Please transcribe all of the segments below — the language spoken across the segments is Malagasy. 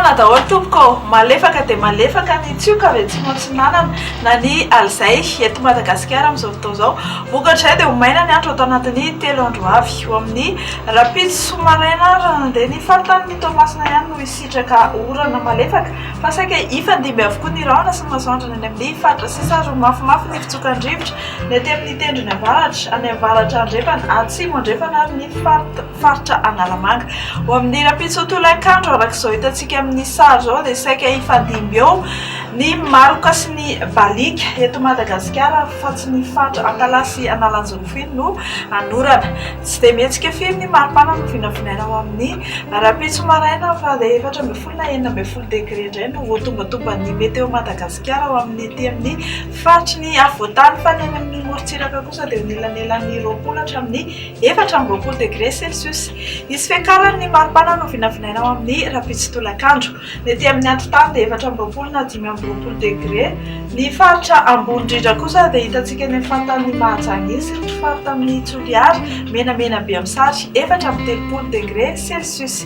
Fotoana daholo tompoko malefaka dia malefaka ny tsioka avy tsy motsinanana na ny alzay eto Madagasikara amin'izao fotoana izao. Vokatray dia ho maina ny andro atao anatin'ny 3 andro avy eo amin'ny rapitso somaraina dia ny faritany Toamasina ihany no hisitraka orana malefaka fa saika ifandimby avokoa ny rahona sy masoandro any amin'ny faritra sisa ary mafimafy ny fitsokan-drivotra ny aty amin'ny tendrony avaratra any avaratra andrefana atsimo andrefana ary ny faritra Analamanga ho amin'ny rapitso tolakandro arak'izao hitantsika amin'ny sary zao dia saika ifandimby eo ny maroka sy ny balika eto Madagasikara fa tsy ny faritra Ankala sy Analanjorofiny no anorana. Tsy dia mihetsika firy ny maripana no vinavinaina ao amin'ny rapitso maraina fa dia 4 na 9 degré indray no voatombatomban'ny meteo Madagasikara ao amin'ny ety amin'ny faritry ny afovoantany fa ny any amin'ny morontsiraka kosa dia nilanelan'ny 20 hatramin'ny 24 degré Celsius. Isy fiakarany ny maripana no vinavinaina ao amin'ny rapitso tolakandro. Ny ety amin'ny antotany dia 24 na 25 degré. Ny faritra ambony-drindra kosa dia hitantsika ny faritany Mahajanga sy ny faritra amin'ny Toliary menamena be amin'ny sary 4 degré Celsius.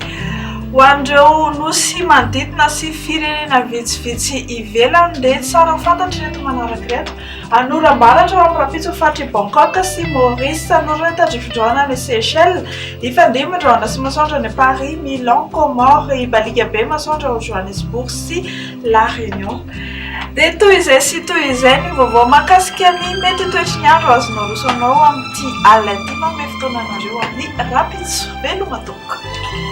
Ho an'ireo nosy manodidina sy firenena vitsivitsy ivelany dia tsara ho fantatry reto manaraka reto. Anoram-baratra ao amin'ny rapitso faritry Bangkok sy Maurice, anorana tandrifindroana ny Seychelles, ifandimby ndroana sy masoandro any Paris, Milan, Comores, Ibalika be masoandro ao Johannesburg sy La Réunion. Dia toy izay sy toy izay ny vaovao mahakasika ny mety toetry ny andro azonao rosanao amin'ity alina ity manome fotoana anareo amin'ny rapitso. Veloma tompoko.